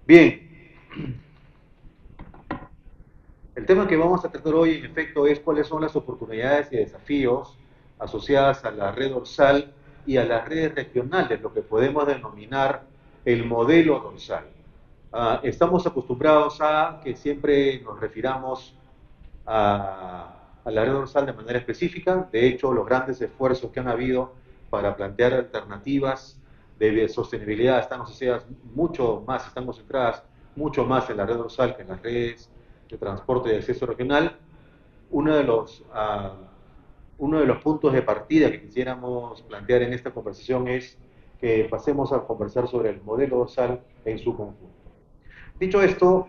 Bien, el tema que vamos a tratar hoy en efecto es cuáles son las oportunidades y desafíos asociadas a la red dorsal y a las redes regionales, lo que podemos denominar el modelo dorsal. Estamos acostumbrados a que siempre nos refiramos a la red dorsal de manera específica. De hecho, los grandes esfuerzos que han habido para plantear alternativas de sostenibilidad están asociadas mucho más, están concentradas mucho más en la red dorsal que en las redes de transporte y de acceso regional. Uno de los, uh, uno de los puntos de partida que quisiéramos plantear en esta conversación es que pasemos a conversar sobre el modelo dorsal en su conjunto. Dicho esto,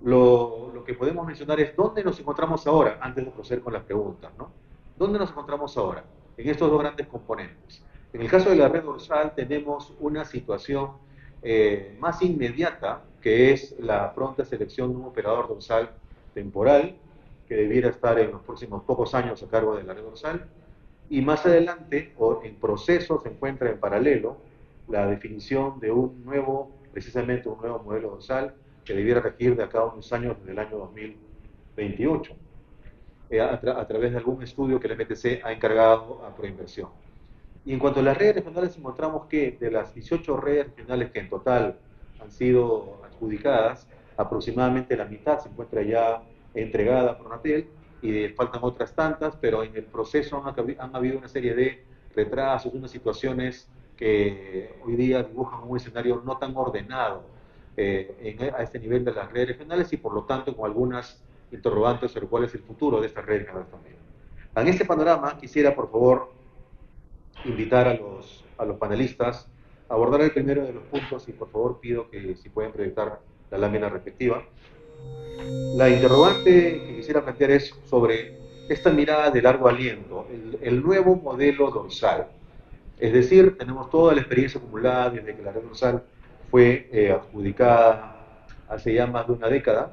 lo que podemos mencionar es dónde nos encontramos ahora, antes de proceder con las preguntas, ¿no? ¿Dónde nos encontramos ahora? En estos dos grandes componentes. En el caso de la red dorsal tenemos una situación más inmediata, que es la pronta selección de un operador dorsal temporal, que debiera estar en los próximos pocos años a cargo de la red dorsal, y más adelante, o en proceso, se encuentra en paralelo la definición de un nuevo, precisamente un nuevo modelo dorsal, que debiera regir de acá a unos años, desde el año 2028, a través de algún estudio que el MTC ha encargado a Proinversión. Y en cuanto a las redes regionales, encontramos que de las 18 redes regionales que en total han sido adjudicadas, aproximadamente la mitad se encuentra ya entregada por Pronatel y faltan otras tantas, pero en el proceso han habido una serie de retrasos, unas situaciones que hoy día dibujan un escenario no tan ordenado a este nivel de las redes regionales y por lo tanto con algunas interrogantes sobre cuál es el futuro de estas redes regionales también. En este panorama quisiera por favor invitar a los panelistas a abordar el primero de los puntos y por favor pido que si pueden proyectar la lámina respectiva. La interrogante que quisiera plantear es sobre esta mirada de largo aliento, el nuevo modelo dorsal. Es decir, tenemos toda la experiencia acumulada desde que la red dorsal fue adjudicada hace ya más de una década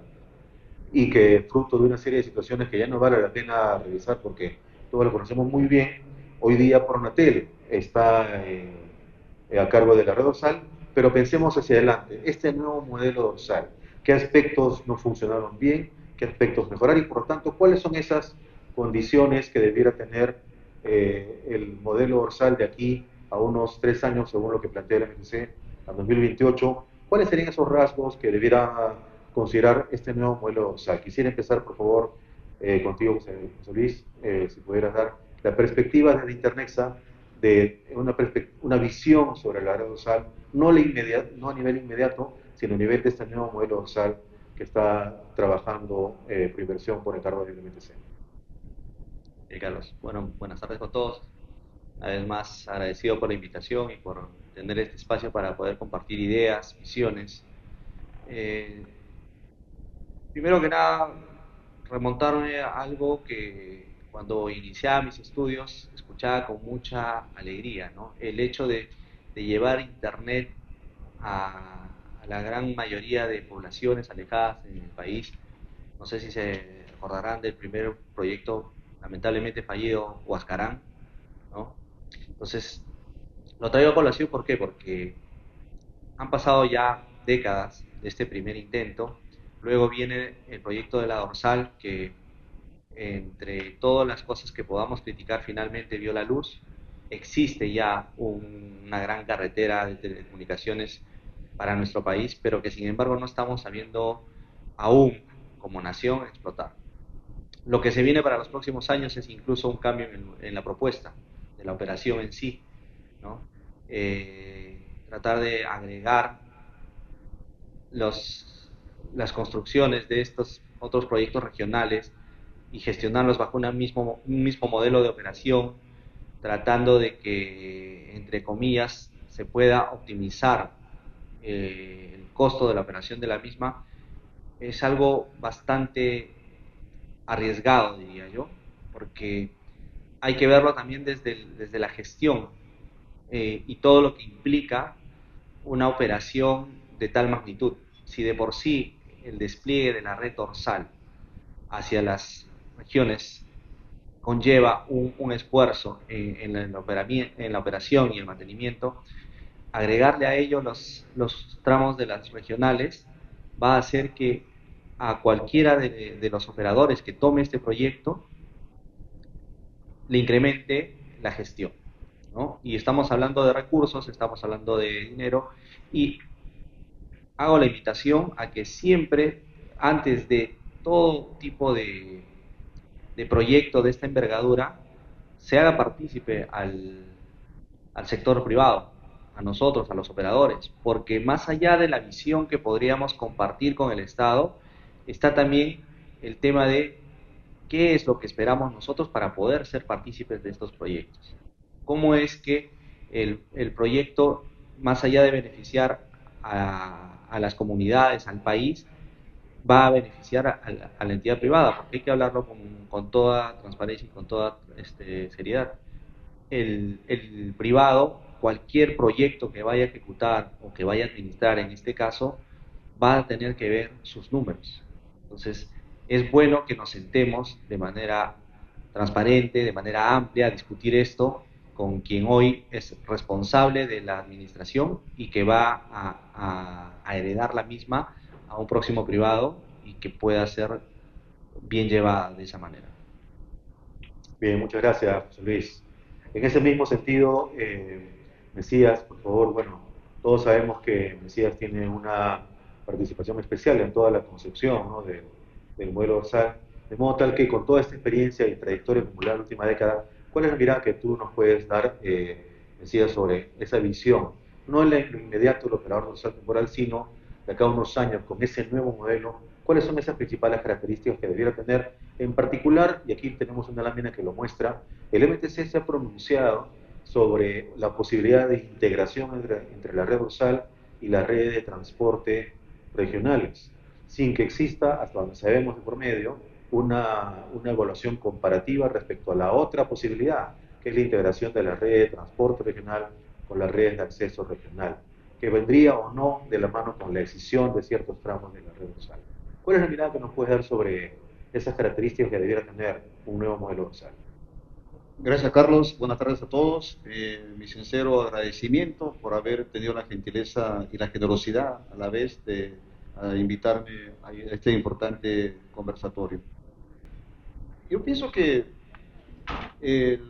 y que fruto de una serie de situaciones que ya no vale la pena revisar porque todos lo conocemos muy bien, hoy día Pronatel está a cargo de la red dorsal, pero pensemos hacia adelante, este nuevo modelo dorsal, qué aspectos no funcionaron bien, qué aspectos mejorar y por lo tanto cuáles son esas condiciones que debiera tener el modelo dorsal de aquí a unos 3 años, según lo que plantea el MSC, a 2028, cuáles serían esos rasgos que debiera considerar este nuevo modelo dorsal. Quisiera empezar, por favor, contigo, José Luis, si pudieras dar la perspectiva desde Internexa de una visión sobre la red dorsal, no a nivel inmediato, sino a nivel de este nuevo modelo dorsal que está trabajando Proinversión por encargo del MTC. Carlos. Bueno, buenas tardes con todos. Una vez más agradecido por la invitación y por tener este espacio para poder compartir ideas, visiones. Eh, Primero que nada, remontarme a algo que cuando iniciaba mis estudios escuchaba con mucha alegría, ¿no? El hecho de llevar Internet a la gran mayoría de poblaciones alejadas en el país. No sé si se recordarán del primer proyecto lamentablemente fallido, Huascarán, ¿no? Entonces, lo traigo a colación, ¿por qué? Porque han pasado ya décadas de este primer intento. Luego viene el proyecto de la dorsal, que entre todas las cosas que podamos criticar finalmente vio la luz. Existe ya una gran carretera de telecomunicaciones para nuestro país, pero que sin embargo no estamos sabiendo aún como nación explotar. Lo que se viene para los próximos años es incluso un cambio en la propuesta de la operación en sí, ¿no? Tratar de agregar los, las construcciones de estos otros proyectos regionales y gestionarlos bajo un mismo modelo de operación, tratando de que, entre comillas, se pueda optimizar el costo de la operación de la misma, es algo bastante arriesgado, diría yo, porque hay que verlo también desde la gestión y todo lo que implica una operación de tal magnitud. Si de por sí el despliegue de la red dorsal hacia las regiones conlleva un esfuerzo en la operación y el mantenimiento, agregarle a ello los tramos de las regionales va a hacer que a cualquiera de los operadores que tome este proyecto le incremente la gestión, ¿no? Y estamos hablando de recursos, estamos hablando de dinero, y hago la invitación a que siempre, antes de todo tipo de proyecto de esta envergadura, se haga partícipe al sector privado, a nosotros, a los operadores, porque más allá de la visión que podríamos compartir con el Estado, está también el tema de qué es lo que esperamos nosotros para poder ser partícipes de estos proyectos. ¿Cómo es que el proyecto, más allá de beneficiar a las comunidades, al país, va a beneficiar a la entidad privada? Porque hay que hablarlo con toda transparencia y con toda seriedad. El privado, cualquier proyecto que vaya a ejecutar o que vaya a administrar en este caso, va a tener que ver sus números. Entonces, es bueno que nos sentemos de manera transparente, de manera amplia, a discutir esto con quien hoy es responsable de la administración y que va a heredar la misma a un próximo privado y que pueda ser bien llevada de esa manera. Bien, muchas gracias, José Luis. En ese mismo sentido, Mesías, por favor, bueno, todos sabemos que Mesías tiene una participación especial en toda la concepción, ¿no?, del modelo dorsal, de modo tal que con toda esta experiencia y trayectoria acumulada en la última década, ¿cuál es la mirada que tú nos puedes dar, Mesías, sobre esa visión? No en lo inmediato del operador dorsal temporal, sino de acá a unos años, con ese nuevo modelo, ¿cuáles son esas principales características que debiera tener? En particular, y aquí tenemos una lámina que lo muestra, el MTC se ha pronunciado sobre la posibilidad de integración entre la red dorsal y la red de transporte regionales, sin que exista, hasta donde sabemos de por medio, una evaluación comparativa respecto a la otra posibilidad, que es la integración de la red de transporte regional con las redes de acceso regional, que vendría o no de la mano con la excisión de ciertos tramos de la red dorsal. ¿Cuál es la mirada que nos puedes dar sobre esas características que debiera tener un nuevo modelo dorsal? Gracias, Carlos. Buenas tardes a todos. Mi sincero agradecimiento por haber tenido la gentileza y la generosidad a la vez de invitarme a este importante conversatorio. Yo pienso que eh,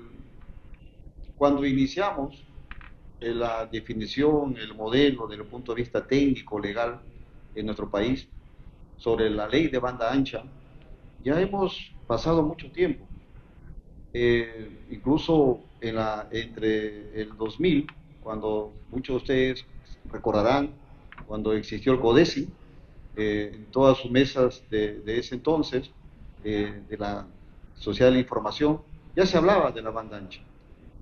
cuando iniciamos la definición, el modelo desde el punto de vista técnico, legal en nuestro país sobre la ley de banda ancha, ya hemos pasado mucho tiempo. Incluso entre el 2000, cuando muchos de ustedes recordarán, cuando existió el CODESI, en todas sus mesas de ese entonces, de la Sociedad de la Información, ya se hablaba de la banda ancha.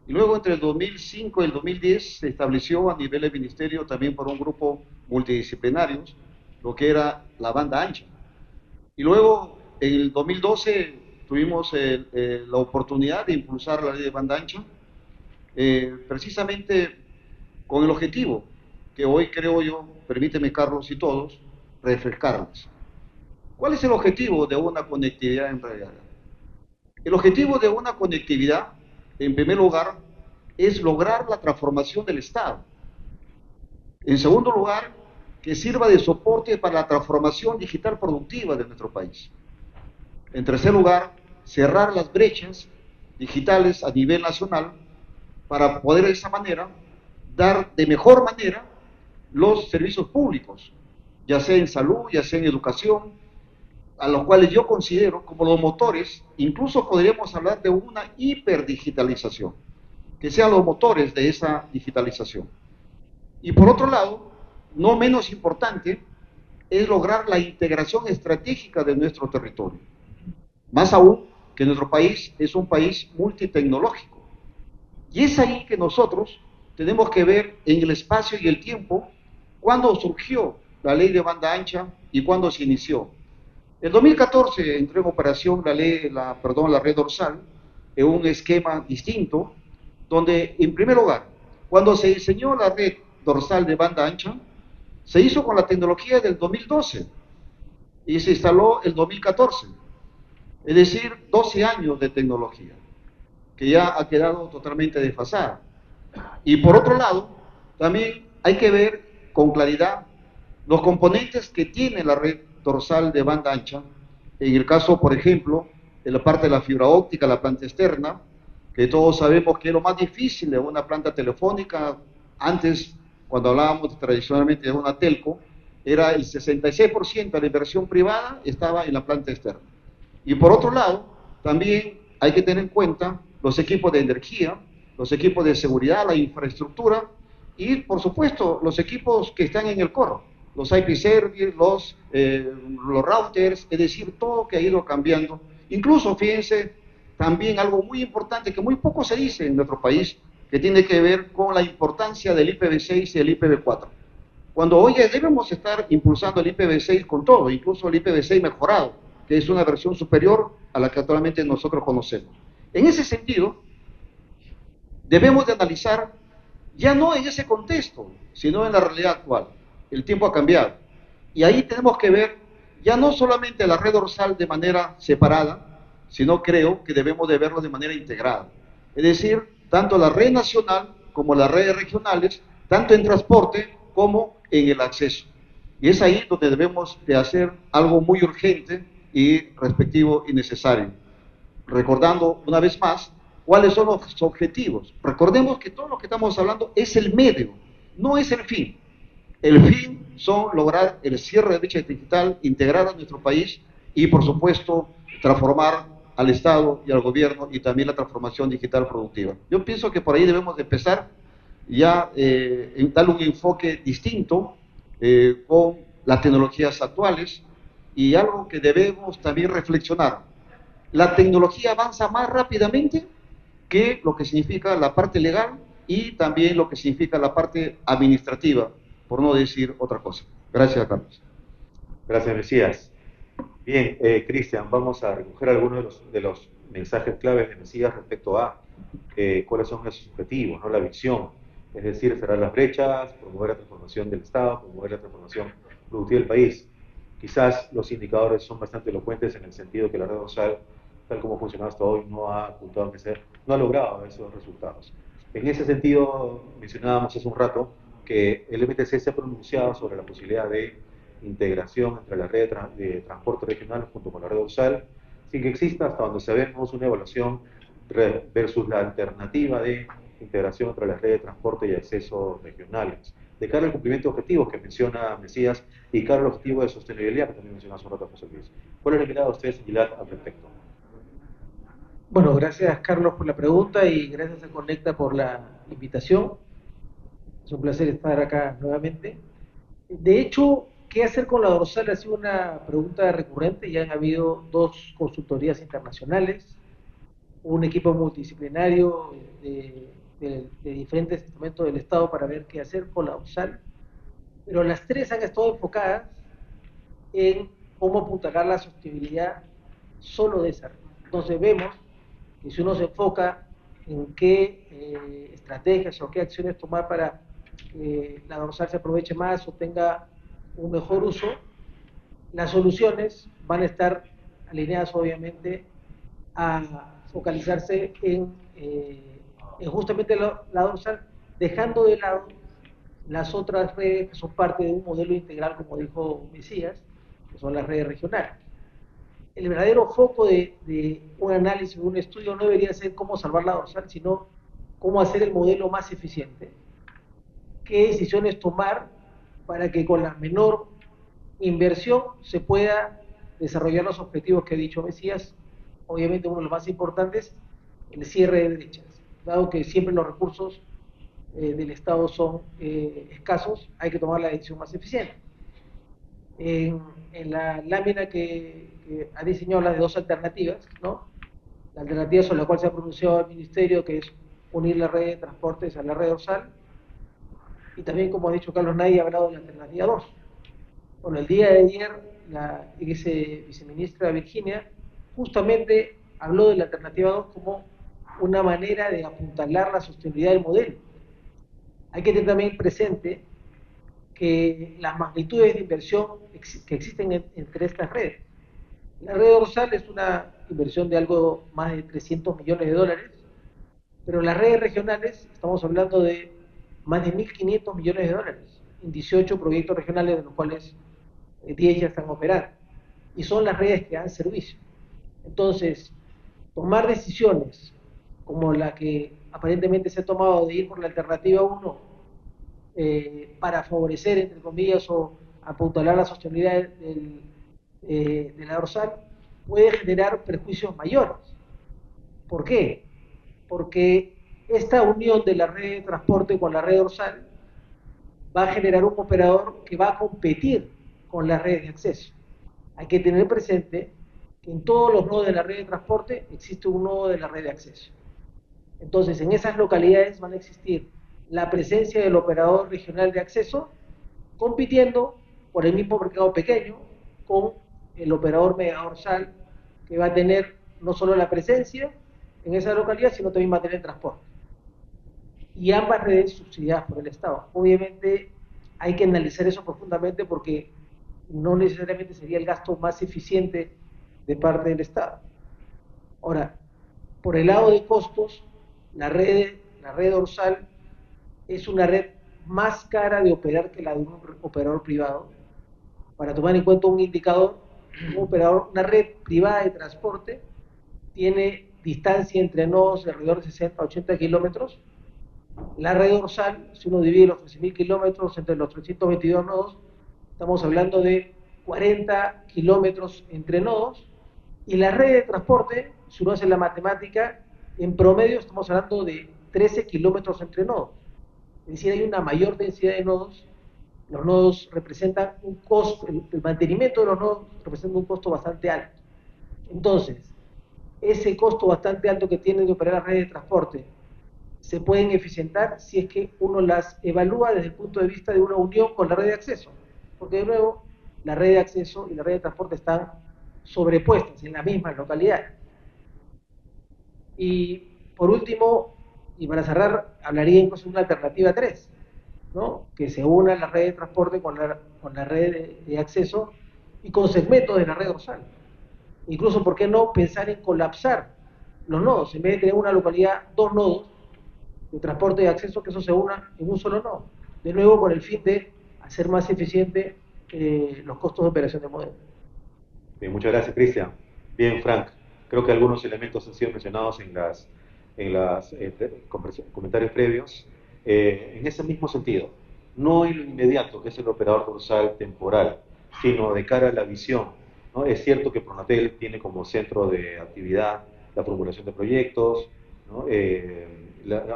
Y luego entre el 2005 y el 2010 se estableció a nivel del ministerio también por un grupo multidisciplinario lo que era la banda ancha. Y luego en el 2012 tuvimos la oportunidad de impulsar la ley de banda ancha, precisamente con el objetivo que hoy creo yo, permíteme Carlos y todos, refrescarles. ¿Cuál es el objetivo de una conectividad en realidad? El objetivo de una conectividad, en primer lugar, es lograr la transformación del Estado. En segundo lugar, que sirva de soporte para la transformación digital productiva de nuestro país. En tercer lugar, cerrar las brechas digitales a nivel nacional para poder de esa manera dar de mejor manera los servicios públicos, ya sea en salud, ya sea en educación, a los cuales yo considero como los motores, incluso podríamos hablar de una hiperdigitalización, que sean los motores de esa digitalización. Y por otro lado, no menos importante, es lograr la integración estratégica de nuestro territorio. Más aún que nuestro país es un país multitecnológico. Y es ahí que nosotros tenemos que ver en el espacio y el tiempo cuándo surgió la ley de banda ancha y cuándo se inició. En 2014 entró en operación la red dorsal en un esquema distinto, donde en primer lugar, cuando se diseñó la red dorsal de banda ancha, se hizo con la tecnología del 2012 y se instaló el 2014, es decir, 12 años de tecnología, que ya ha quedado totalmente desfasada. Y por otro lado, también hay que ver con claridad los componentes que tiene la red dorsal de banda ancha. En el caso, por ejemplo, de la parte de la fibra óptica, la planta externa, que todos sabemos que es lo más difícil de una planta telefónica. Antes, cuando hablábamos tradicionalmente de una telco, era el 66% de la inversión privada estaba en la planta externa. Y por otro lado, también hay que tener en cuenta los equipos de energía, los equipos de seguridad, la infraestructura y, por supuesto, los equipos que están en el core, los IP servers, los routers, es decir, todo que ha ido cambiando. Incluso, fíjense, también algo muy importante que muy poco se dice en nuestro país, que tiene que ver con la importancia del IPv6 y el IPv4. Cuando hoy debemos estar impulsando el IPv6 con todo, incluso el IPv6 mejorado, que es una versión superior a la que actualmente nosotros conocemos. En ese sentido, debemos de analizar, ya no en ese contexto, sino en la realidad actual. El tiempo ha cambiado. Y ahí tenemos que ver ya no solamente la red dorsal de manera separada, sino creo que debemos de verlo de manera integrada. Es decir, tanto la red nacional como las redes regionales, tanto en transporte como en el acceso. Y es ahí donde debemos de hacer algo muy urgente y respectivo y necesario. Recordando una vez más cuáles son los objetivos. Recordemos que todo lo que estamos hablando es el medio, no es el fin. El fin son lograr el cierre de brecha digital, integrar a nuestro país y, por supuesto, transformar al Estado y al gobierno y también la transformación digital productiva. Yo pienso que por ahí debemos de empezar ya en darle un enfoque distinto con las tecnologías actuales y algo que debemos también reflexionar. La tecnología avanza más rápidamente que lo que significa la parte legal y también lo que significa la parte administrativa, por no decir otra cosa. Gracias, Carlos. Gracias, Mesías. Bien, Cristian, vamos a recoger algunos de los mensajes claves de Mesías respecto a cuáles son esos objetivos, ¿no? La visión, es decir, cerrar las brechas, promover la transformación del Estado, promover la transformación productiva del país. Quizás los indicadores son bastante elocuentes en el sentido que la red dorsal, tal como funciona hasta hoy, no ha no ha logrado esos resultados. En ese sentido, mencionábamos hace un rato que el MTC se ha pronunciado sobre la posibilidad de integración entre la red de transporte regional junto con la red dorsal, sin que exista, hasta donde sabemos, una evaluación versus la alternativa de integración entre la red de transporte y acceso regionales. De cara al cumplimiento de objetivos que menciona Mesías y cara al objetivo de sostenibilidad que también mencionó hace un rato José Luis. ¿Cuál es la mirada de ustedes, Gilad, al respecto? Bueno, gracias Carlos por la pregunta y gracias a Conecta por la invitación. Es un placer estar acá nuevamente. De hecho, ¿qué hacer con la dorsal? Ha sido una pregunta recurrente. Ya han habido 2 consultorías internacionales, un equipo multidisciplinario de diferentes estamentos del Estado para ver qué hacer con la dorsal, pero las 3 han estado enfocadas en cómo apuntalar la sostenibilidad solo de esa red. Entonces vemos que si uno se enfoca en qué estrategias o qué acciones tomar para que la dorsal se aproveche más o tenga un mejor uso, las soluciones van a estar alineadas obviamente a focalizarse en justamente la dorsal, dejando de lado las otras redes que son parte de un modelo integral, como dijo Mesías, que son las redes regionales. El verdadero foco de un análisis, de un estudio, no debería ser cómo salvar la dorsal, sino cómo hacer el modelo más eficiente, qué decisiones tomar para que con la menor inversión se pueda desarrollar los objetivos que ha dicho Mesías. Obviamente uno de los más importantes, el cierre de brechas. Dado que siempre los recursos del Estado son escasos, hay que tomar la decisión más eficiente. En la lámina que ha diseñado las de 2 alternativas, ¿no? La alternativa sobre la cual se ha pronunciado el Ministerio, que es unir la red de transportes a la red dorsal, y también, como ha dicho Carlos, nadie ha hablado de la alternativa 2. Bueno, el día de ayer, la viceministra Virginia justamente habló de la alternativa 2 como una manera de apuntalar la sostenibilidad del modelo. Hay que tener también presente que las magnitudes de inversión que existen entre estas redes. La red dorsal es una inversión de algo más de $300 millones, pero las redes regionales estamos hablando de más de 1.500 millones de dólares en 18 proyectos regionales, de los cuales 10 ya están operando. Y son las redes que dan servicio. Entonces, tomar decisiones como la que aparentemente se ha tomado de ir por la alternativa 1 para favorecer, entre comillas, o apuntalar la sostenibilidad de la dorsal, puede generar perjuicios mayores. ¿Por qué? Porque esta unión de la red de transporte con la red dorsal va a generar un operador que va a competir con las redes de acceso. Hay que tener presente que en todos los nodos de la red de transporte existe un nodo de la red de acceso. Entonces, en esas localidades van a existir la presencia del operador regional de acceso compitiendo por el mismo mercado pequeño con el operador megadorsal, que va a tener no solo la presencia en esa localidad, sino también va a tener transporte. Y ambas redes subsidiadas por el Estado. Obviamente hay que analizar eso profundamente porque no necesariamente sería el gasto más eficiente de parte del Estado. Ahora, por el lado de costos, la red dorsal es una red más cara de operar que la de un operador privado. Para tomar en cuenta un indicador, una red privada de transporte tiene distancia entre nodos de alrededor de 60 a 80 kilómetros. La red dorsal, si uno divide los 13.000 kilómetros entre los 322 nodos, estamos hablando de 40 kilómetros entre nodos. Y la red de transporte, si uno hace la matemática, en promedio estamos hablando de 13 kilómetros entre nodos. Es decir, hay una mayor densidad de nodos. Los nodos representan un costo, el mantenimiento de los nodos representa un costo bastante alto. Entonces, ese costo bastante alto que tiene de operar la red de transporte se pueden eficientar si es que uno las evalúa desde el punto de vista de una unión con la red de acceso, porque de nuevo la red de acceso y la red de transporte están sobrepuestas en la misma localidad. Y por último, y para cerrar, hablaría incluso de una alternativa 3, ¿no? Que se una la red de transporte con la red de acceso y con segmentos de la red dorsal. Incluso, ¿por qué no pensar en colapsar los nodos? En vez de tener una localidad, dos nodos de transporte y acceso, que eso se una en un solo nodo. De nuevo, con el fin de hacer más eficiente los costos de operación de modelo. Bien, muchas gracias, Cristian. Bien, Frank, creo que algunos elementos han sido mencionados en los comentarios previos. En ese mismo sentido, no en lo inmediato, que es el operador dorsal temporal, sino de cara a la visión, ¿no? Es cierto que Pronatel tiene como centro de actividad la formulación de proyectos, ¿no?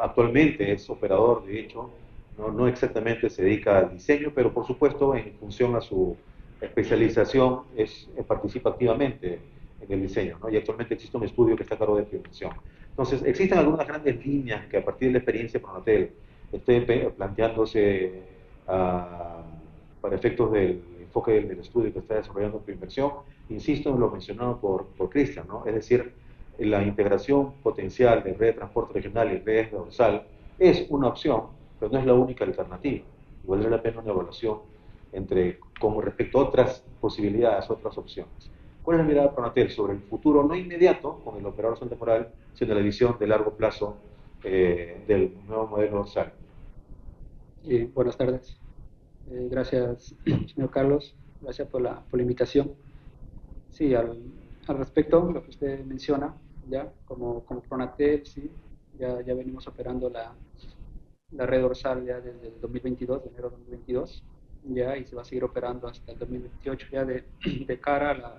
Actualmente es operador, de hecho, no exactamente se dedica al diseño, pero por supuesto en función a su especialización participa activamente en el diseño, ¿no? Y actualmente existe un estudio que está a cargo de implementación. Entonces, existen algunas grandes líneas que a partir de la experiencia de Pronatel estén planteándose para efectos del enfoque del estudio que está desarrollando Proinversión. Insisto en lo mencionado por Cristian, ¿no? Es decir, la integración potencial de red de transporte regional y redes de dorsal es una opción, pero no es la única alternativa. Valdría la pena una evaluación con respecto a otras posibilidades, otras opciones. ¿Cuál es la mirada de Pronatel sobre el futuro no inmediato con el operador dorsal temporal, sino la visión de largo plazo del nuevo modelo dorsal? Buenas tardes. Gracias, señor Carlos. Gracias por la invitación. Sí, al respecto, lo que usted menciona, ya como Pronatel, sí, ya venimos operando la red dorsal ya desde el 2022, de enero de 2022, ya, y se va a seguir operando hasta el 2028, ya de cara a la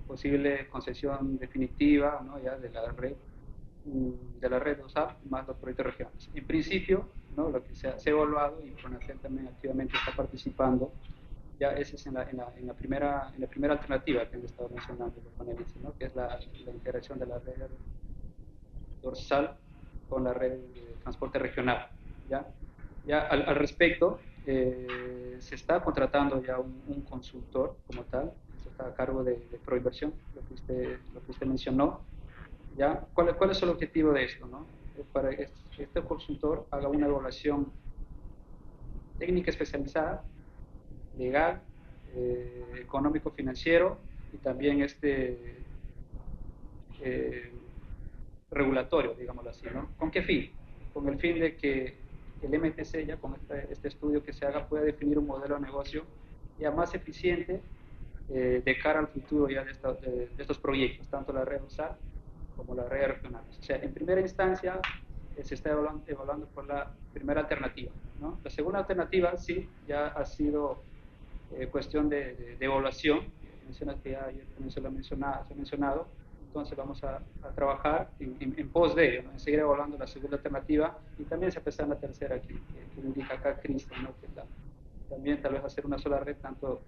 posible concesión definitiva, ¿no? Ya de la red dorsal más los proyectos regionales. En principio, ¿no? Lo que se ha evaluado, y Pronatel también activamente está participando, ya esa es en la primera alternativa que han estado mencionando los panelistas, ¿no? Que es la integración de la red dorsal con la red de transporte regional. Ya al respecto, se está contratando ya un consultor como tal, que está a cargo de Proinversión, lo que usted mencionó. ¿Ya? ¿Cuál es el objetivo de esto, ¿no? Para que este consultor haga una evaluación técnica especializada, legal, económico-financiero y también regulatorio, digámoslo así, ¿no? ¿Con qué fin? Con el fin de que el MTC, ya con este estudio que se haga, pueda definir un modelo de negocio ya más eficiente de cara al futuro ya de estos proyectos, tanto la red USAL como la red regional. O sea, en primera instancia se está evaluando por la primera alternativa, ¿no? La segunda alternativa sí, ya ha sido cuestión de evaluación, mencionas que ya ayer también se ha mencionado, entonces vamos a trabajar en pos de ello, ¿no? En seguir evaluando la segunda alternativa y también se empezar en la tercera que indica acá Cristian, ¿no? Que también tal vez hacer una sola red, tanto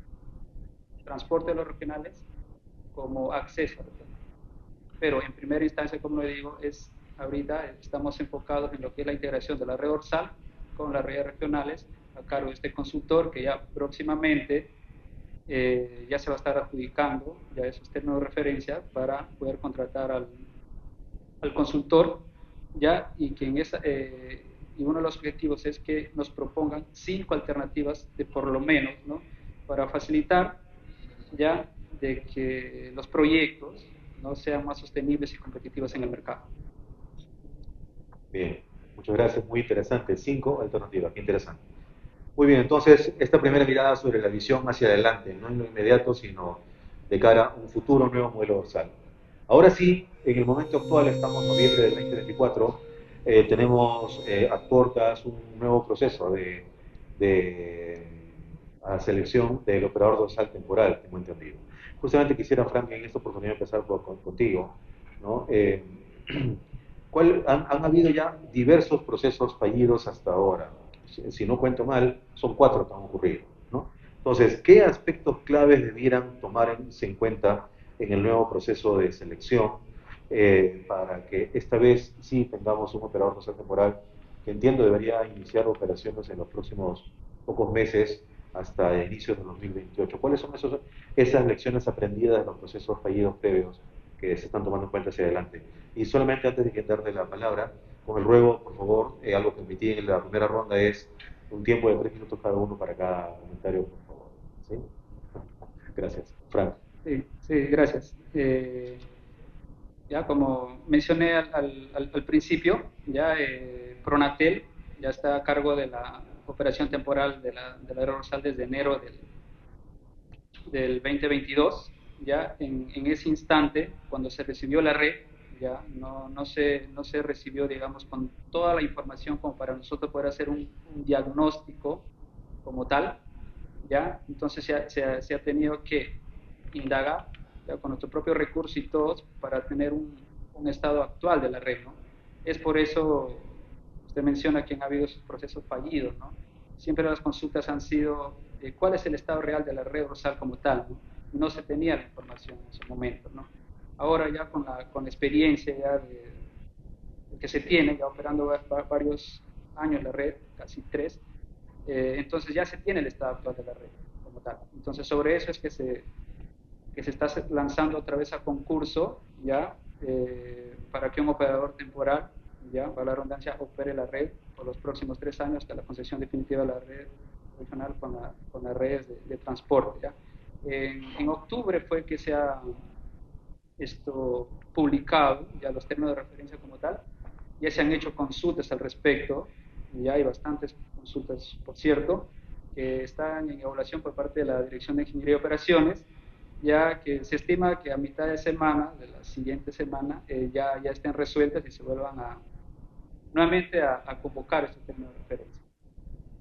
transporte de los regionales como acceso a los regionales. Pero en primera instancia, como le digo, ahorita estamos enfocados en lo que es la integración de la red dorsal con las redes regionales a cargo de este consultor que ya próximamente ya se va a estar adjudicando ya esos términos de referencia para poder contratar al consultor ya y uno de los objetivos es que nos propongan 5 alternativas de por lo menos, ¿no? Para facilitar ya de que los proyectos no sean más sostenibles y competitivos en el mercado. Bien, muchas gracias, muy interesante. 5 alternativas, qué interesante. Muy bien, entonces, esta primera mirada sobre la visión hacia adelante, no en lo inmediato, sino de cara a un futuro nuevo modelo dorsal. Ahora sí, en el momento actual, estamos en noviembre del 2024, tenemos a puertas un nuevo proceso de selección del operador dorsal temporal, tengo entendido. Justamente quisiera, Frank, en esta oportunidad empezar contigo, ¿no? Han habido ya diversos procesos fallidos hasta ahora. Si no cuento mal, son 4 que han ocurrido, ¿no? Entonces, ¿qué aspectos claves debieran tomarse en cuenta en el nuevo proceso de selección para que esta vez sí tengamos un operador dorsal temporal que entiendo debería iniciar operaciones en los próximos pocos meses hasta inicios de 2028? ¿Cuáles son esas lecciones aprendidas de los procesos fallidos previos que se están tomando en cuenta hacia adelante? Y solamente antes de darle la palabra, con el ruego, por favor, algo que omití en la primera ronda es un tiempo de 3 minutos cada uno para cada comentario, por favor. ¿Sí? Gracias. Frank. Sí, gracias. Ya como mencioné al principio, ya Pronatel ya está a cargo de la operación temporal de la red dorsal desde enero del 2022. Ya en ese instante, cuando se recibió la red, ya no se recibió, digamos, con toda la información como para nosotros poder hacer un diagnóstico como tal, ya. Entonces se ha tenido que indagar ya, con nuestro propio recurso y todos para tener un estado actual de la red, ¿no? Es por eso usted menciona que han habido esos procesos fallidos, ¿no? Siempre las consultas han sido cuál es el estado real de la red dorsal como tal, ¿no? No se tenía la información en ese momento, ¿no? Ahora ya con la experiencia ya que se tiene, ya operando varios años la red, casi 3, entonces ya se tiene el estado actual de la red como tal. Entonces sobre eso es que se está lanzando otra vez a concurso ya para que un operador temporal, ya para la redundancia, opere la red por los próximos 3 años hasta la concesión definitiva de la red regional con las redes de transporte. ¿Ya? En octubre fue que se ha publicado ya los términos de referencia como tal, ya se han hecho consultas al respecto, ya hay bastantes consultas, por cierto, que están en evaluación por parte de la Dirección de Ingeniería y Operaciones, ya que se estima que a mitad de semana, de la siguiente semana, ya estén resueltas y se vuelvan nuevamente a convocar estos términos de referencia.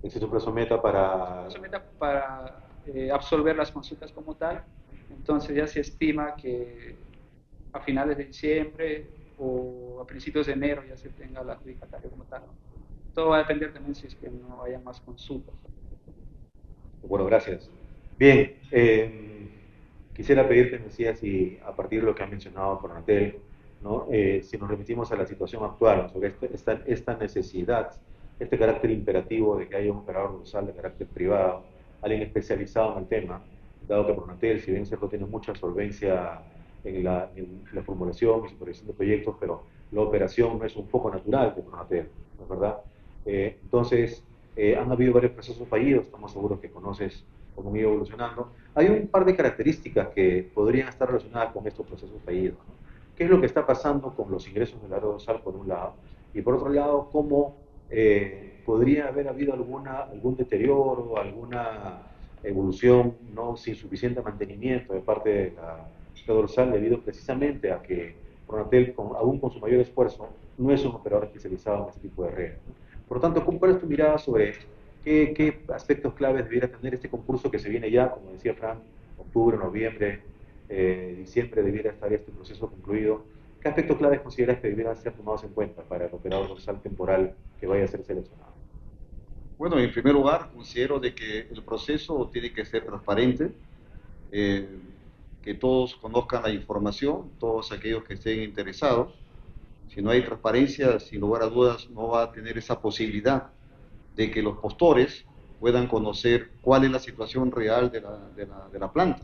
¿Ese es un plazo meta para...? Es un plazo meta para absolver las consultas como tal. Entonces ya se estima que a finales de diciembre o a principios de enero ya se tenga la adjudicataria como tal, ¿no? Todo va a depender también si es que no haya más consultas. Bueno, gracias. Bien, quisiera pedirte, Mesías, si a partir de lo que ha mencionado Pronatel, ¿no? Si nos remitimos a la situación actual, sobre esta necesidad, este carácter imperativo de que haya un operador dorsal de carácter privado, alguien especializado en el tema, dado que Pronatel, si bien cierto, tiene mucha solvencia en la formulación y supervisión de proyectos, pero la operación no es un foco natural de Pronatel, ¿no es verdad? Entonces, han habido varios procesos fallidos, estamos seguros que conoces cómo han ido evolucionando. Hay un par de características que podrían estar relacionadas con estos procesos fallidos, ¿no? ¿Qué es lo que está pasando con los ingresos de la red dorsal, por un lado? Y por otro lado, cómo podría haber habido algún deterioro, alguna evolución no sin suficiente mantenimiento de parte de la red dorsal debido precisamente a que Pronatel, aún con su mayor esfuerzo, no es un operador especializado en este tipo de redes, ¿no? Por lo tanto, ¿cuál es tu mirada sobre qué aspectos claves debiera tener este concurso que se viene ya, como decía Fran, octubre, noviembre, diciembre debiera estar este proceso concluido? ¿Qué aspectos claves consideras que debieran ser tomados en cuenta para el operador dorsal temporal que vaya a ser seleccionado? Bueno, en primer lugar, considero de que el proceso tiene que ser transparente, eh, que todos conozcan la información, todos aquellos que estén interesados. Si no hay transparencia, sin lugar a dudas, no va a tener esa posibilidad de que los postores puedan conocer cuál es la situación real de la planta.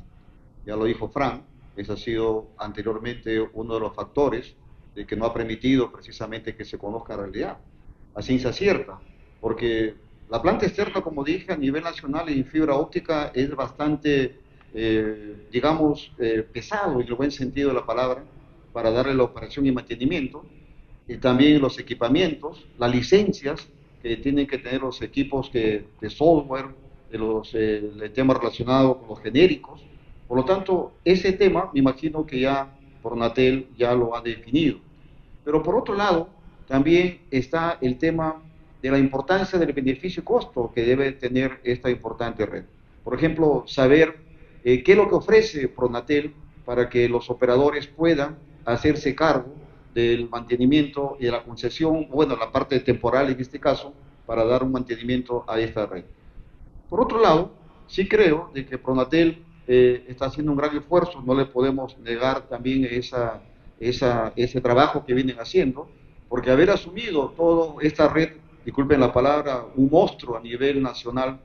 Ya lo dijo Fran, ese ha sido anteriormente uno de los factores de que no ha permitido precisamente que se conozca la realidad, a ciencia cierta, porque la planta externa, como dije, a nivel nacional en fibra óptica es bastante, digamos, pesado en el buen sentido de la palabra, para darle la operación y mantenimiento, y también los equipamientos, las licencias que tienen que tener los equipos de software, el tema relacionado con los genéricos. Por lo tanto, ese tema me imagino que ya Pronatel ya lo ha definido. Pero por otro lado, también está el tema de la importancia del beneficio y costo que debe tener esta importante red. Por ejemplo, saber qué es lo que ofrece Pronatel para que los operadores puedan hacerse cargo del mantenimiento y de la concesión, bueno, la parte temporal en este caso, para dar un mantenimiento a esta red. Por otro lado, sí creo de que Pronatel está haciendo un gran esfuerzo, no le podemos negar también ese trabajo que vienen haciendo, porque haber asumido toda esta red, disculpen la palabra, un monstruo a nivel nacional,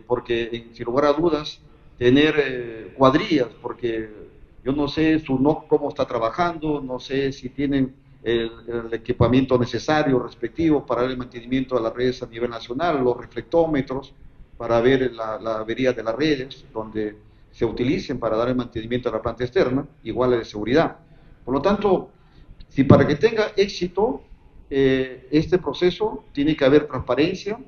porque sin lugar a dudas, tener cuadrillas, porque yo no sé su NOC cómo está trabajando, no sé si tienen el equipamiento necesario, respectivo, para el mantenimiento de las redes a nivel nacional, los reflectómetros, para ver la avería de las redes, donde se utilicen para dar el mantenimiento a la planta externa, igual de seguridad. Por lo tanto, si para que tenga éxito este proceso, tiene que haber transparencia,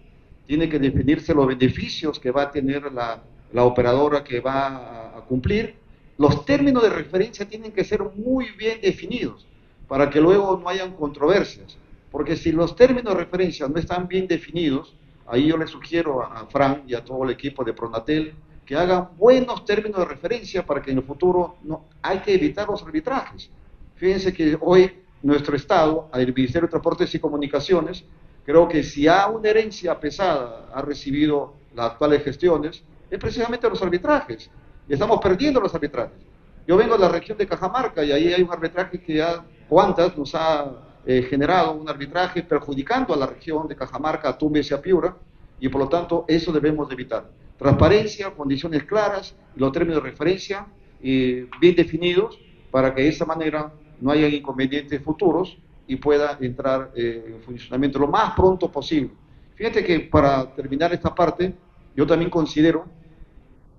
tiene que definirse los beneficios que va a tener la operadora que va a cumplir. Los términos de referencia tienen que ser muy bien definidos para que luego no hayan controversias, porque si los términos de referencia no están bien definidos, ahí yo le sugiero a Fran y a todo el equipo de Pronatel que hagan buenos términos de referencia para que en el futuro no hay que evitar los arbitrajes. Fíjense que hoy nuestro Estado, el Ministerio de Transportes y Comunicaciones, creo que si una herencia pesada ha recibido las actuales gestiones, es precisamente los arbitrajes. Y estamos perdiendo los arbitrajes. Yo vengo de la región de Cajamarca y ahí hay un arbitraje que ya Cuantas nos ha generado un arbitraje perjudicando a la región de Cajamarca, a Tumbes y a Piura, y por lo tanto eso debemos de evitar. Transparencia, condiciones claras, los términos de referencia bien definidos para que de esa manera no haya inconvenientes futuros y pueda entrar en funcionamiento lo más pronto posible. Fíjate que para terminar esta parte, yo también considero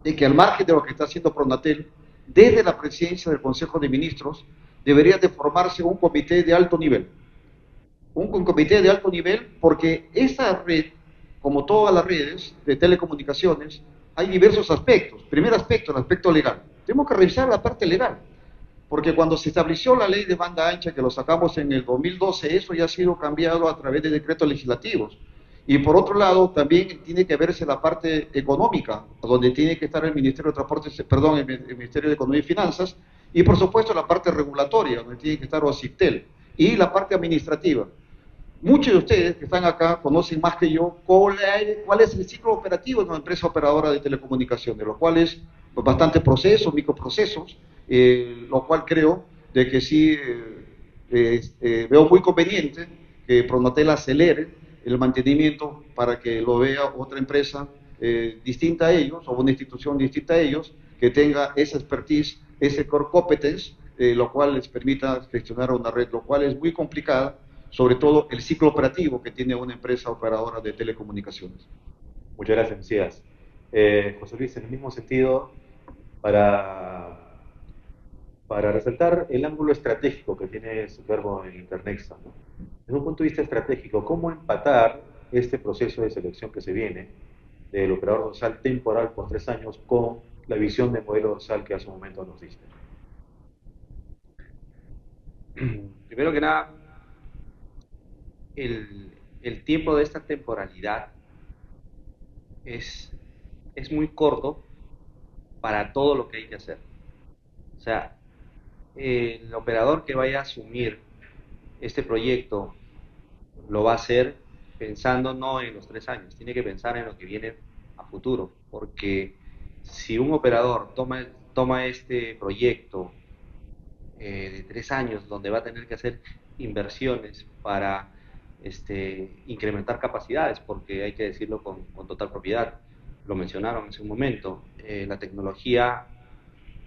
de que al margen de lo que está haciendo Pronatel, desde la presidencia del Consejo de Ministros, debería de formarse un comité de alto nivel. Un comité de alto nivel porque esa red, como todas las redes de telecomunicaciones, hay diversos aspectos. Primer aspecto, el aspecto legal. Tenemos que revisar la parte legal, porque cuando se estableció la ley de banda ancha, que lo sacamos en el 2012, eso ya ha sido cambiado a través de decretos legislativos. Y por otro lado, también tiene que verse la parte económica, donde tiene que estar el Ministerio de Transportes, perdón, el Ministerio de Economía y Finanzas, y por supuesto la parte regulatoria, donde tiene que estar OCIPTEL, y la parte administrativa. Muchos de ustedes que están acá conocen más que yo cuál es el ciclo operativo de una empresa operadora de telecomunicaciones, lo cual es pues, bastante procesos, microprocesos, lo cual creo de que sí veo muy conveniente que Pronatel acelere el mantenimiento para que lo vea otra empresa distinta a ellos o una institución distinta a ellos que tenga esa expertise, ese core competence, lo cual les permita gestionar una red, lo cual es muy complicada, sobre todo el ciclo operativo que tiene una empresa operadora de telecomunicaciones. Muchas gracias, Mesías. José Luis, en el mismo sentido, para para resaltar el ángulo estratégico que tiene ese verbo en Internexa, ¿no? Desde un punto de vista estratégico, ¿cómo empatar este proceso de selección que se viene del operador dorsal temporal por 3 años con la visión de modelo dorsal que hace un momento nos diste? Primero que nada, el tiempo de esta temporalidad es, es muy corto para todo lo que hay que hacer. O sea, el operador que vaya a asumir este proyecto lo va a hacer pensando no en los 3 años, tiene que pensar en lo que viene a futuro, porque si un operador toma este proyecto de 3 años, donde va a tener que hacer inversiones para incrementar capacidades, porque hay que decirlo con total propiedad, lo mencionaron hace un momento, la tecnología,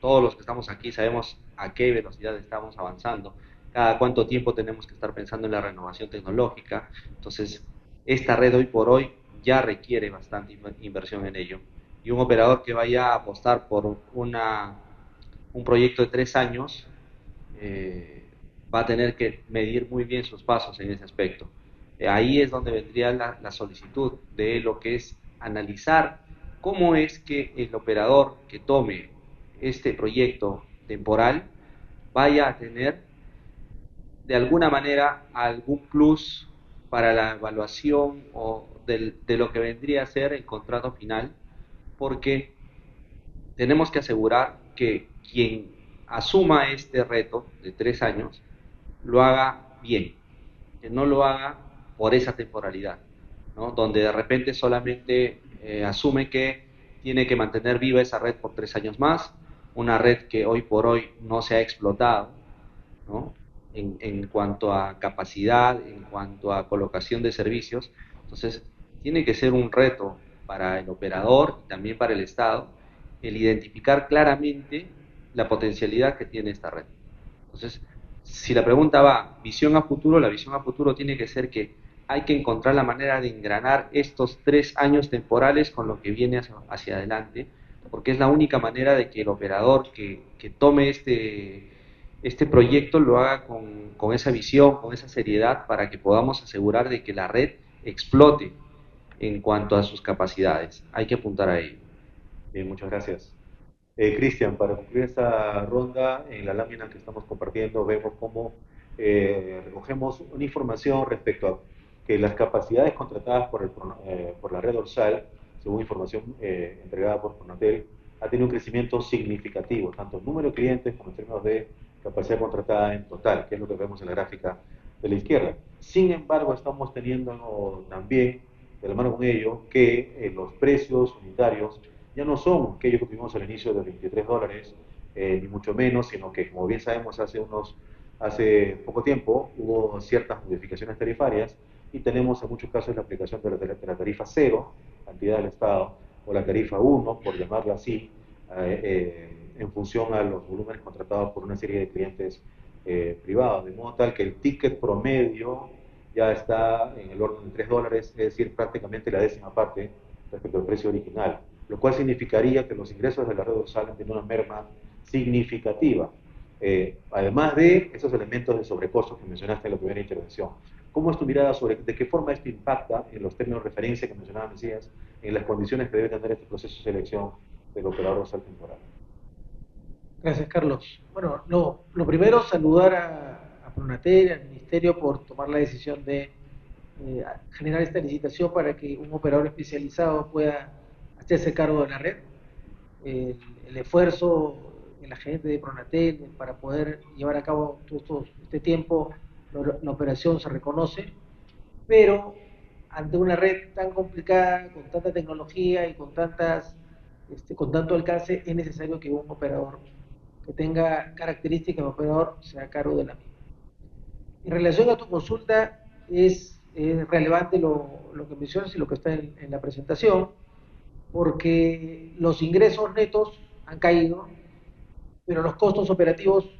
todos los que estamos aquí sabemos a qué velocidad estamos avanzando, cada cuánto tiempo tenemos que estar pensando en la renovación tecnológica. Entonces esta red hoy por hoy ya requiere bastante inversión en ello, y un operador que vaya a apostar por un proyecto de 3 años va a tener que medir muy bien sus pasos en ese aspecto. Ahí es donde vendría la solicitud de lo que es analizar cómo es que el operador que tome este proyecto temporal vaya a tener de alguna manera algún plus para la evaluación o de lo que vendría a ser el contrato final, porque tenemos que asegurar que quien asuma este reto de 3 años lo haga bien, que no lo haga por esa temporalidad, ¿no? Donde de repente solamente asume que tiene que mantener viva esa red por 3 años más, una red que hoy por hoy no se ha explotado, ¿no? En cuanto a capacidad, en cuanto a colocación de servicios. Entonces, tiene que ser un reto para el operador y también para el Estado el identificar claramente la potencialidad que tiene esta red. Entonces, si la pregunta va visión a futuro, la visión a futuro tiene que ser que hay que encontrar la manera de engranar estos 3 años temporales con lo que viene hacia adelante, porque es la única manera de que el operador que tome este proyecto lo haga con esa visión, con esa seriedad, para que podamos asegurar de que la red explote en cuanto a sus capacidades. Hay que apuntar a ello. Bien, muchas gracias. Cristian, para concluir esta ronda, en la lámina que estamos compartiendo vemos cómo recogemos una información respecto a que las capacidades contratadas por la red dorsal, según información entregada por Pronatel, ha tenido un crecimiento significativo, tanto en número de clientes como en términos de capacidad contratada en total, que es lo que vemos en la gráfica de la izquierda. Sin embargo, estamos teniendo también, de la mano con ello, que los precios unitarios ya no son aquellos que tuvimos al inicio de $23, ni mucho menos, sino que, como bien sabemos, hace poco tiempo hubo ciertas modificaciones tarifarias y tenemos en muchos casos la aplicación de la tarifa 0, cantidad del Estado, o la tarifa 1, por llamarla así, en función a los volúmenes contratados por una serie de clientes privados, de modo tal que el ticket promedio ya está en el orden de $3, es decir, prácticamente la décima parte respecto al precio original, lo cual significaría que los ingresos de la red dorsal han tenido una merma significativa, además de esos elementos de sobrecostos que mencionaste en la primera intervención. ¿Cómo es tu mirada sobre de qué forma esto impacta en los términos de referencia que mencionaba Mesías, en las condiciones que debe tener este proceso de selección del operador dorsal temporal? Gracias, Carlos. Bueno, lo primero, saludar a Pronatel, al Ministerio, por tomar la decisión de generar esta licitación para que un operador especializado pueda hacerse cargo de la red. El esfuerzo de la gente de Pronatel para poder llevar a cabo todo este tiempo, la operación se reconoce, pero ante una red tan complicada, con tanta tecnología y con tanto alcance, es necesario que un operador que tenga características de operador sea a cargo de la misma. En relación a tu consulta, es relevante lo que mencionas y lo que está en la presentación, porque los ingresos netos han caído, pero los costos operativos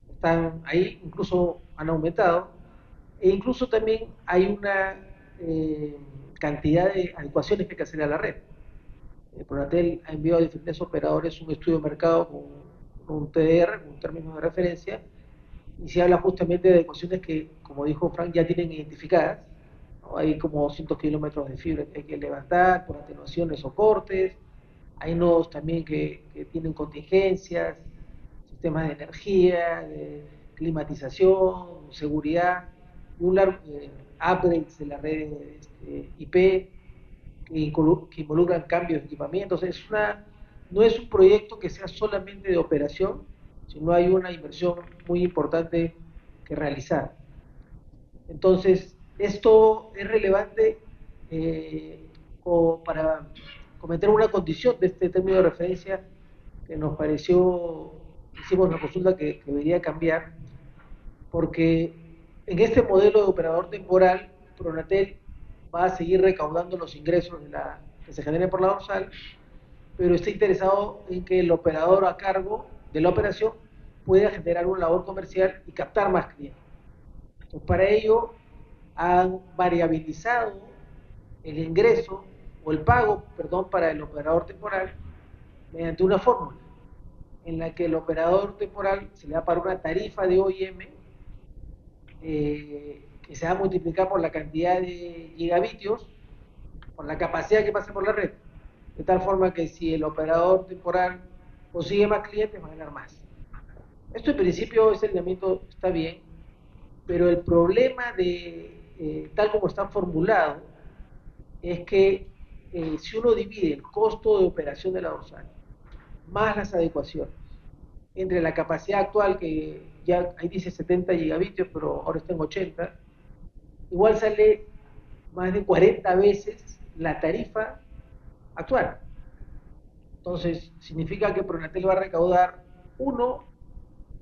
están ahí, incluso han aumentado, e incluso también hay una cantidad de adecuaciones que hay que hacer a la red. Pronatel ha enviado a diferentes operadores un estudio de mercado con un TDR, un término de referencia, y se habla justamente de ecuaciones que, como dijo Frank, ya tienen identificadas, ¿no? Hay como 200 kilómetros de fibra que hay que levantar por atenuaciones o cortes, hay nodos también que tienen contingencias, sistemas de energía, de climatización, seguridad, y un largo upgrades de la red IP que involucran cambios de equipamientos. No es un proyecto que sea solamente de operación, sino hay una inversión muy importante que realizar. Entonces, esto es relevante para cometer una condición de este término de referencia que nos pareció, hicimos una consulta que debería cambiar, porque en este modelo de operador temporal, Pronatel va a seguir recaudando los ingresos que se generen por la dorsal, pero está interesado en que el operador a cargo de la operación pueda generar una labor comercial y captar más clientes. Entonces, para ello han variabilizado el ingreso o el pago, perdón, para el operador temporal mediante una fórmula en la que el operador temporal se le da para una tarifa de OIM que se va a multiplicar por la cantidad de gigabitios, por la capacidad que pase por la red, de tal forma que si el operador temporal consigue más clientes, va a ganar más. Esto en principio, ese lineamiento está bien, pero el problema tal como está formulado, es que si uno divide el costo de operación de la dorsal, más las adecuaciones, entre la capacidad actual, que ya ahí dice 70 gigabitios, pero ahora está en 80, igual sale más de 40 veces la tarifa actual. Entonces, significa que Pronatel va a recaudar uno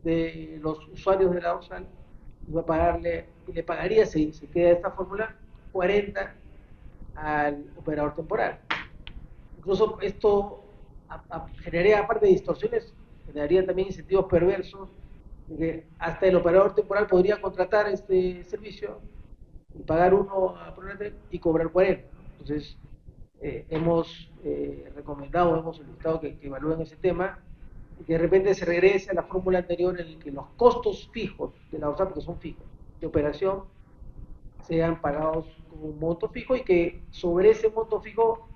de los usuarios de la dorsal y va a pagarle, y le pagaría, si se queda esta fórmula, 40 al operador temporal. Incluso esto generaría, aparte de distorsiones, generaría también incentivos perversos, porque hasta el operador temporal podría contratar este servicio y pagar uno a Pronatel y cobrar 40. Entonces, hemos recomendado, hemos solicitado que evalúen ese tema y que de repente se regrese a la fórmula anterior en la que los costos fijos de la OSAP, que son fijos, de operación, sean pagados con un monto fijo y que sobre ese monto fijo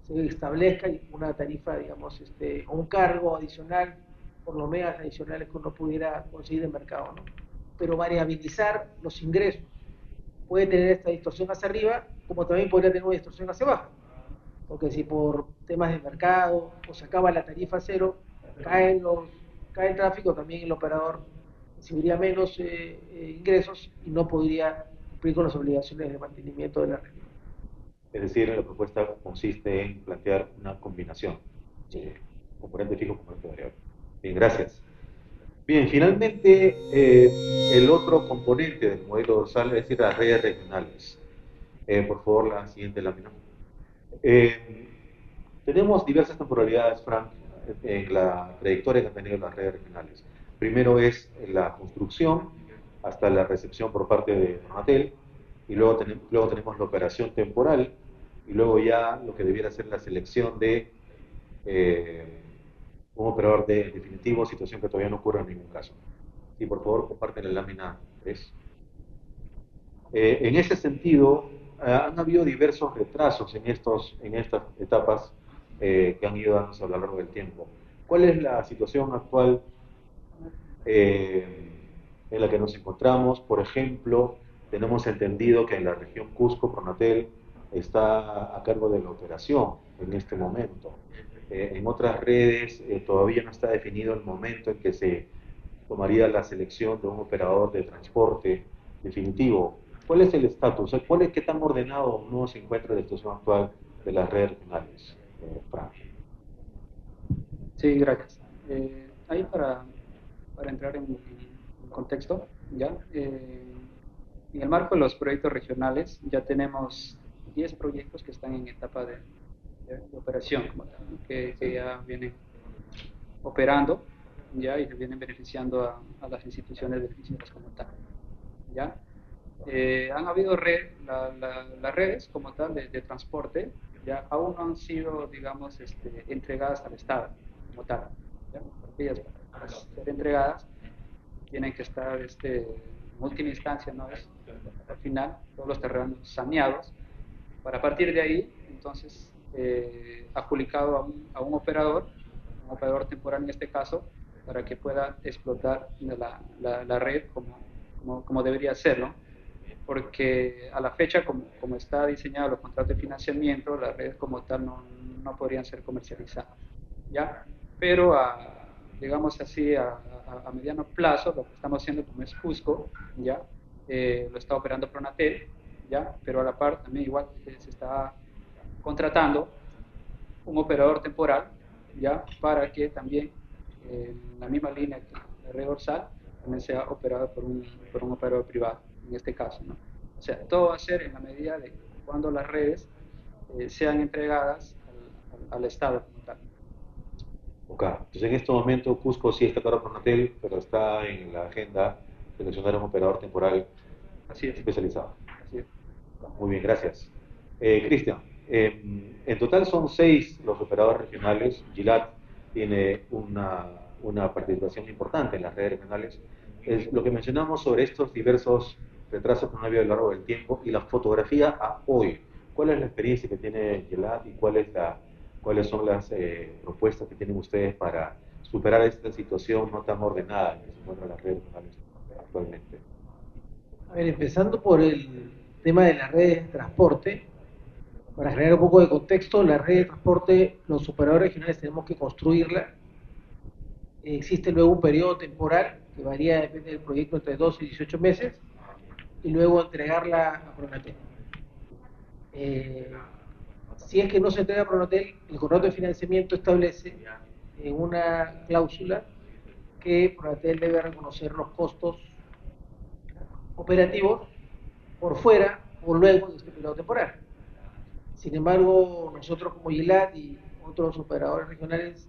se establezca una tarifa, digamos, o un cargo adicional por los megas adicionales que uno pudiera conseguir en el mercado, ¿no? Pero variabilizar los ingresos puede tener esta distorsión hacia arriba, como también podría tener una distorsión hacia abajo, porque si por temas de mercado o se acaba la tarifa cero, cae el tráfico, también el operador recibiría menos ingresos y no podría cumplir con las obligaciones de mantenimiento de la red. Es decir, la propuesta consiste en plantear una combinación de componente fijo, componente variable. Bien, gracias. Bien, finalmente, el otro componente del modelo dorsal es decir, las redes regionales. Por favor, la siguiente lámina. Tenemos diversas temporalidades, Frank, en la trayectoria que han tenido las redes regionales. Primero es la construcción hasta la recepción por parte de Pronatel, y luego tenemos la operación temporal, y luego ya lo que debiera ser la selección de un operador definitivo, situación que todavía no ocurre en ningún caso. Sí, por favor, comparten la lámina 3. En ese sentido, han habido diversos retrasos en estas etapas que han ido dándose a lo largo del tiempo. ¿Cuál es la situación actual en la que nos encontramos? Por ejemplo, tenemos entendido que en la región Cusco, Pronatel está a cargo de la operación en este momento. En otras redes todavía no está definido el momento en que se tomaría la selección de un operador de transporte definitivo. ¿Cuál es el estatus? ¿Qué tan ordenado no se encuentra la situación actual de las redes regionales, Frank? Sí, gracias. Ahí para entrar en contexto, ¿ya? En el marco de los proyectos regionales ya tenemos 10 proyectos que están en etapa de operación, que ya vienen operando, ¿ya? Y que vienen beneficiando a las instituciones beneficiarias como tal, ¿ya? Han habido las redes como tal de transporte, ya aún no han sido, digamos, entregadas al Estado como tal, ¿ya? Porque ellas para ser entregadas, tienen que estar en última instancia, ¿no? Al final, todos los terrenos saneados, para partir de ahí, entonces, adjudicado a un operador temporal en este caso, para que pueda explotar la red como debería ser, ¿no? Porque a la fecha, como está diseñado los contratos de financiamiento, las redes como tal no podrían ser comercializadas, ¿ya? Pero digamos así, a mediano plazo, lo que estamos haciendo como es Cusco, ¿ya? Lo está operando Pronatel, ¿ya? Pero a la par también igual se está contratando un operador temporal, ¿ya? Para que también en la misma línea que la red dorsal también sea operada por un operador privado, en este caso, ¿no? O sea, todo va a ser en la medida de cuando las redes sean entregadas al Estado como tal. Ok, entonces en este momento Cusco sí está claro por Pronatel, pero está en la agenda seleccionar un operador temporal Así es, especializado. así es. Muy bien, gracias. Cristian, en total son 6 los operadores regionales. Gilat tiene una participación importante en las redes regionales. Es lo que mencionamos sobre estos diversos retrasos que han habido a lo largo del tiempo y la fotografía a hoy. ¿Cuál es la experiencia que tiene Gilat y cuáles son las propuestas que tienen ustedes para superar esta situación no tan ordenada en que se encuentran las redes regionales actualmente? A ver, empezando por el tema de las redes de transporte, para generar un poco de contexto, la red de transporte, los operadores regionales tenemos que construirla. Existe luego un periodo temporal que varía, depende del proyecto, entre 12 y 18 meses, y luego entregarla a Pronatel. Si es que no se entrega a Pronatel, el contrato de financiamiento establece una cláusula que Pronatel debe reconocer los costos operativos por fuera o luego de este periodo temporal. Sin embargo, nosotros como GILAD y otros operadores regionales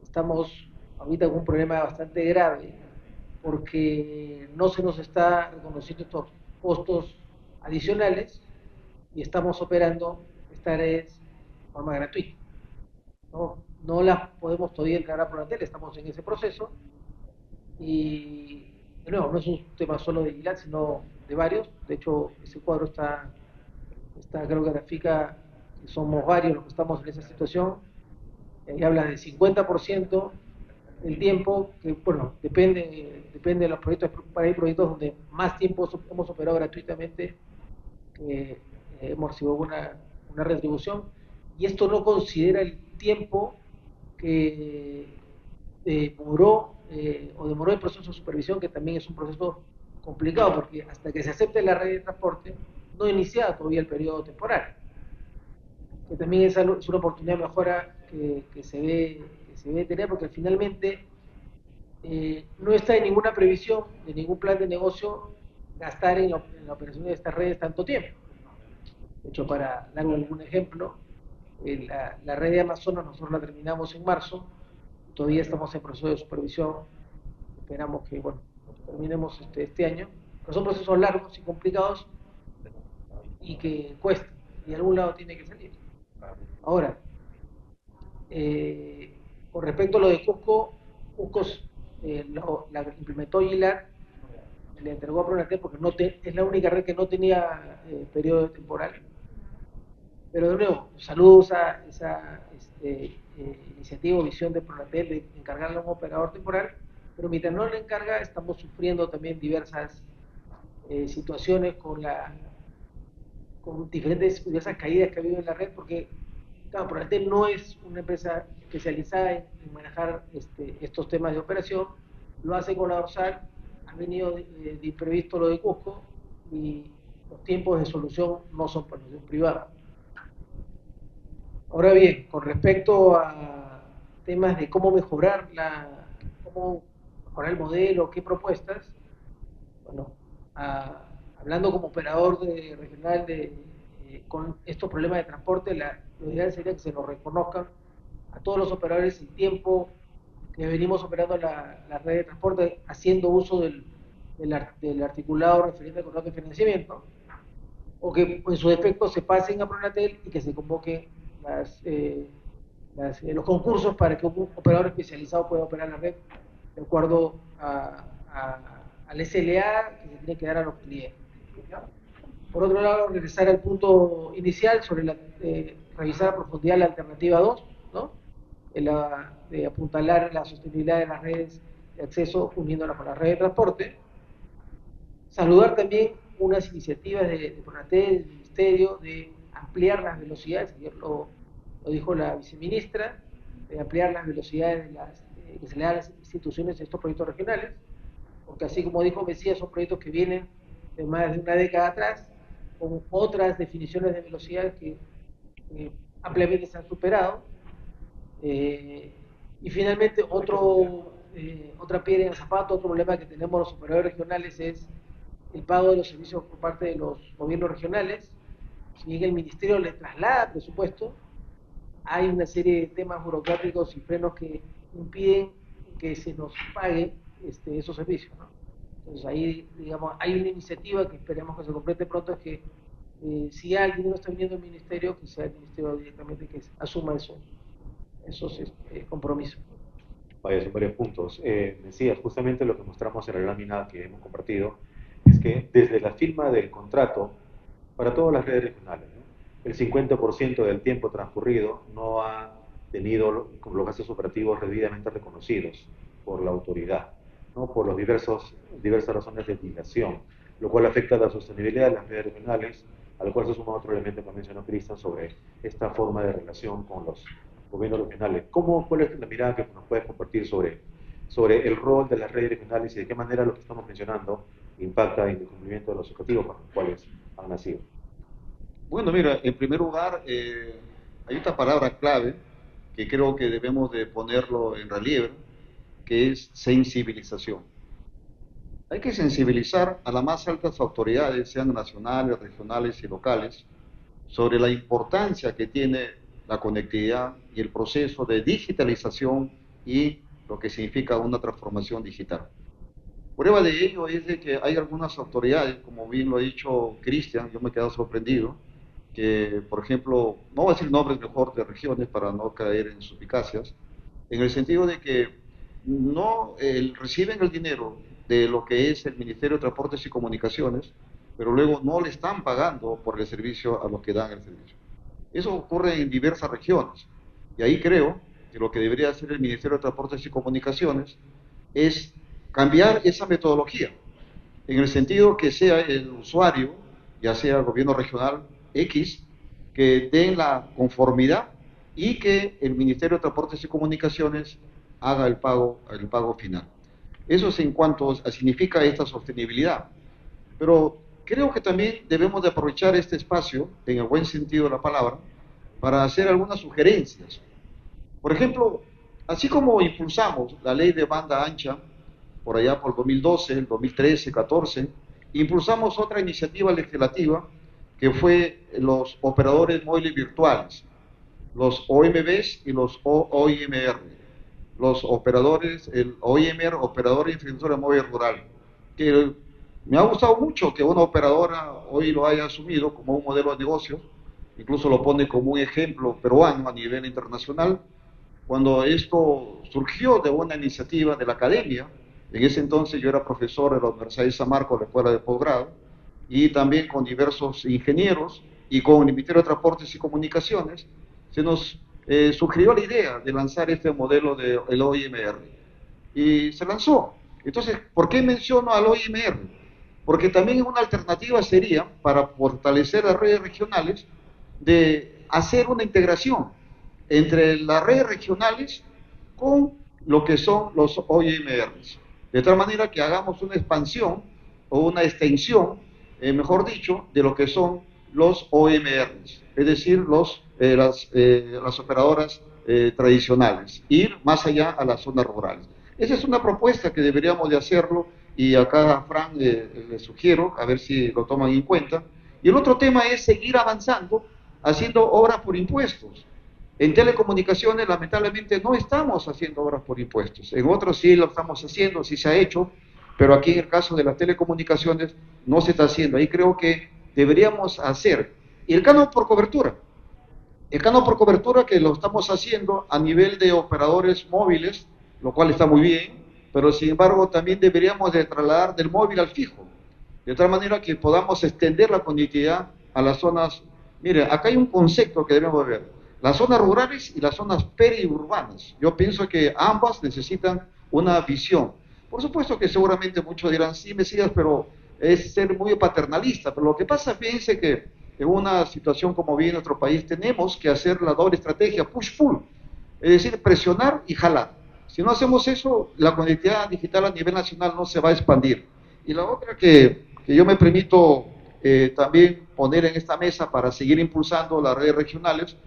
estamos ahorita con un problema bastante grave porque no se nos está reconociendo estos costos adicionales y estamos operando estas redes de forma gratuita. No las podemos todavía entregar a Pronatel, estamos en ese proceso y de nuevo, no es un tema solo de GILAD, sino de varios. De hecho, ese cuadro está creo que grafica que somos varios los que estamos en esa situación, y habla del 50% del tiempo, que bueno, depende de los proyectos, hay proyectos donde más tiempo hemos operado gratuitamente, hemos recibido una retribución, y esto no considera el tiempo que demoró el proceso de supervisión, que también es un proceso complicado, porque hasta que se acepte la red de transporte, no iniciada todavía el periodo temporal, que también es una oportunidad de mejora que se debe tener, porque finalmente no está en ninguna previsión, de ningún plan de negocio, gastar en la operación de estas redes tanto tiempo. De hecho, para dar algún ejemplo, la red de Amazonas nosotros la terminamos en marzo, todavía estamos en proceso de supervisión, esperamos que bueno, terminemos este año, pero son procesos largos y complicados y que cuestan, y de algún lado tiene que salir. Ahora, con respecto a lo de Cusco, la implementó GILAD, le entregó a Pronatel porque es la única red que no tenía periodo temporal. Pero de nuevo, saludos a esa iniciativa o visión de Pronatel de encargarle a un operador temporal, pero mientras no le encarga, estamos sufriendo también diversas situaciones con diversas caídas que ha habido en la red, porque claro, Pronatel no es una empresa especializada en manejar estos temas de operación, lo hace con la dorsal, ha venido de imprevisto lo de Cusco y los tiempos de solución no son para los privados. Ahora bien, con respecto a temas de cómo mejorar el modelo, qué propuestas, bueno, hablando como operador regional con estos problemas de transporte, lo ideal sería que se nos reconozcan a todos los operadores el tiempo que venimos operando la red de transporte, haciendo uso del articulado referente al contrato de financiamiento, o que en su defecto se pasen a Pronatel y que se convoquen los concursos para que un operador especializado pueda operar la red de acuerdo al SLA que se tiene que dar a los clientes. ¿Ya? Por otro lado, regresar al punto inicial sobre revisar a profundidad la alternativa 2, ¿no? De apuntalar la sostenibilidad de las redes de acceso uniéndolas con la red de transporte. Saludar también unas iniciativas de Pronatel, del Ministerio, de ampliar las velocidades, ayer lo dijo la viceministra, de ampliar las velocidades que se le dan a las instituciones en estos proyectos regionales, porque así como dijo Mesías, son proyectos que vienen de más de una década atrás, con otras definiciones de velocidad que ampliamente se han superado. Y finalmente, otra piedra en el zapato, otro problema que tenemos los operadores regionales es el pago de los servicios por parte de los gobiernos regionales. Si bien el ministerio le traslada presupuesto, hay una serie de temas burocráticos y frenos que impiden que se nos paguen esos servicios, ¿no? Entonces ahí, digamos, hay una iniciativa que esperemos que se complete pronto, es que si alguien no está viniendo al ministerio, que sea el ministerio directamente que asuma esos compromisos. Vaya, son varios puntos. Decías, justamente lo que mostramos en la lámina que hemos compartido es que desde la firma del contrato, para todas las redes regionales, ¿no? El 50% del tiempo transcurrido no ha tenido los gastos operativos debidamente reconocidos por la autoridad, ¿no? Por los diversas razones de dilación, lo cual afecta a la sostenibilidad de las redes regionales, al cual se suma otro elemento que mencionó Cristian sobre esta forma de relación con los gobiernos regionales. ¿Cuál es la mirada que nos puedes compartir sobre el rol de las redes regionales y de qué manera lo que estamos mencionando impacta en el cumplimiento de los objetivos para los cuales han nacido? Bueno, mira, en primer lugar, hay esta palabra clave que creo que debemos de ponerlo en relieve, que es sensibilización. Hay que sensibilizar a las más altas autoridades, sean nacionales, regionales y locales, sobre la importancia que tiene la conectividad y el proceso de digitalización y lo que significa una transformación digital. Prueba de ello es de que hay algunas autoridades, como bien lo ha dicho Cristian, yo me he quedado sorprendido, que, por ejemplo, no voy a decir nombres mejor de regiones para no caer en suspicacias, en el sentido de que no reciben el dinero de lo que es el Ministerio de Transportes y Comunicaciones, pero luego no le están pagando por el servicio a los que dan el servicio. Eso ocurre en diversas regiones, y ahí creo que lo que debería hacer el Ministerio de Transportes y Comunicaciones es cambiar esa metodología, en el sentido que sea el usuario, ya sea el gobierno regional X, que den la conformidad y que el Ministerio de Transportes y Comunicaciones haga el pago final. Eso es en cuanto significa esta sostenibilidad. Pero creo que también debemos de aprovechar este espacio, en el buen sentido de la palabra, para hacer algunas sugerencias. Por ejemplo, así como impulsamos la ley de banda ancha, por allá por el 2012, el 2013, 14, impulsamos otra iniciativa legislativa que fue los operadores móviles virtuales, los OMBs y los OIMR, los operadores, el OIMR, Operador de Infraestructura Móvil Rural, que me ha gustado mucho que una operadora hoy lo haya asumido como un modelo de negocio, incluso lo pone como un ejemplo peruano a nivel internacional, cuando esto surgió de una iniciativa de la academia. En ese entonces yo era profesor de la Universidad de San Marcos, de la Escuela de Posgrado, y también con diversos ingenieros y con el Ministerio de Transportes y Comunicaciones, se nos sugirió la idea de lanzar este modelo del OIMR. Y se lanzó. Entonces, ¿por qué menciono al OIMR? Porque también una alternativa sería, para fortalecer las redes regionales, de hacer una integración entre las redes regionales con lo que son los OIMRs. De tal manera que hagamos una expansión o una extensión, mejor dicho, de lo que son los OMRs, es decir, las operadoras tradicionales, ir más allá a las zonas rurales. Esa es una propuesta que deberíamos de hacerlo, y acá a Fran le sugiero, a ver si lo toman en cuenta. Y el otro tema es seguir avanzando, haciendo obras por impuestos. En telecomunicaciones, lamentablemente, no estamos haciendo obras por impuestos. En otros sí lo estamos haciendo, sí se ha hecho, pero aquí en el caso de las telecomunicaciones no se está haciendo. Ahí creo que deberíamos hacer. Y el canon por cobertura. El canon por cobertura que lo estamos haciendo a nivel de operadores móviles, lo cual está muy bien, pero sin embargo también deberíamos de trasladar del móvil al fijo, de tal manera que podamos extender la conectividad a las zonas. Mire, acá hay un concepto que debemos ver, las zonas rurales y las zonas periurbanas. Yo pienso que ambas necesitan una visión. Por supuesto que seguramente muchos dirán, sí, Mesías, pero es ser muy paternalista, pero lo que pasa, fíjense que en una situación como vive nuestro país, tenemos que hacer la doble estrategia, push-pull, es decir, presionar y jalar. Si no hacemos eso, la conectividad digital a nivel nacional no se va a expandir. Y la otra que yo me permito también poner en esta mesa para seguir impulsando las redes regionales,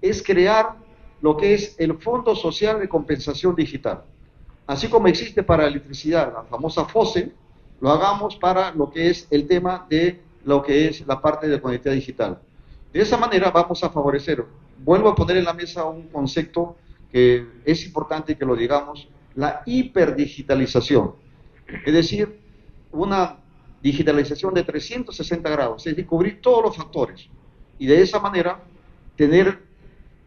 es crear lo que es el Fondo Social de Compensación Digital. Así como existe para electricidad, la famosa FOSE, lo hagamos para lo que es el tema de lo que es la parte de conectividad digital. De esa manera vamos a favorecer, vuelvo a poner en la mesa un concepto que es importante que lo digamos, la hiperdigitalización. Es decir, una digitalización de 360 grados, es decir, cubrir todos los factores. Y de esa manera tener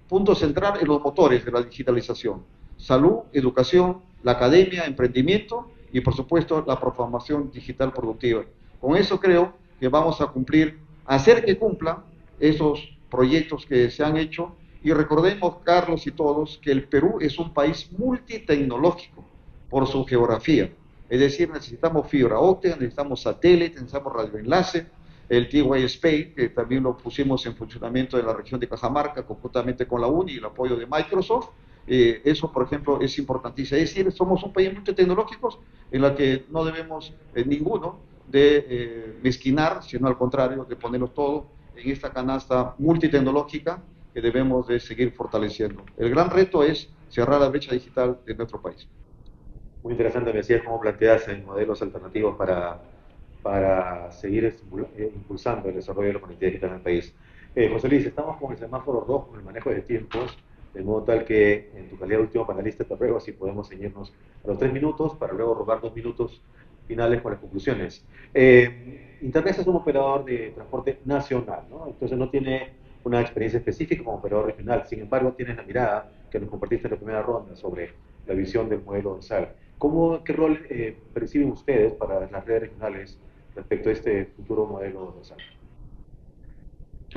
punto central en los motores de la digitalización. Salud, educación, la academia, emprendimiento y por supuesto la transformación digital productiva. Con eso creo que vamos a cumplir, hacer que cumplan esos proyectos que se han hecho. Y recordemos, Carlos y todos, que el Perú es un país multitecnológico por su geografía. Es decir, necesitamos fibra óptica, necesitamos satélite, necesitamos radioenlace, el TY-Space, que también lo pusimos en funcionamiento en la región de Cajamarca, conjuntamente con la UNI y el apoyo de Microsoft. Eso, por ejemplo, es importantísimo. Es decir, somos un país multitecnológico en la que no debemos ninguno de mezquinar, sino al contrario, de ponerlos todos en esta canasta multitecnológica que debemos de seguir fortaleciendo. El gran reto es cerrar la brecha digital de nuestro país. Muy interesante, me decías, cómo planteas modelos alternativos para seguir impulsando el desarrollo de la conectividad digital en el país. José Luis, estamos con el semáforo rojo en el manejo de tiempos, de modo tal que en tu calidad de último panelista te ruego si podemos ceñirnos a los 3 minutos para luego robar 2 minutos finales con las conclusiones. Internet es un operador de transporte nacional, ¿no? Entonces no tiene una experiencia específica como operador regional, sin embargo tienes la mirada que nos compartiste en la primera ronda sobre la visión del modelo dorsal. ¿Qué rol perciben ustedes para las redes regionales respecto a este futuro modelo dorsal?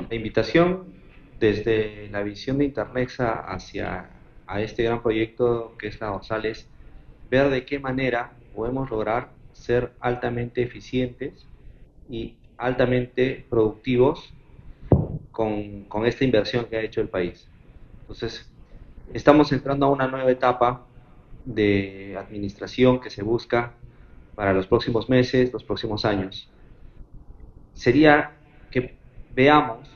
La invitación desde la visión de Internexa hacia este gran proyecto que es la dorsal es ver de qué manera podemos lograr ser altamente eficientes y altamente productivos con esta inversión que ha hecho el país. Entonces, estamos entrando a una nueva etapa de administración que se busca para los próximos meses, los próximos años. Sería que veamos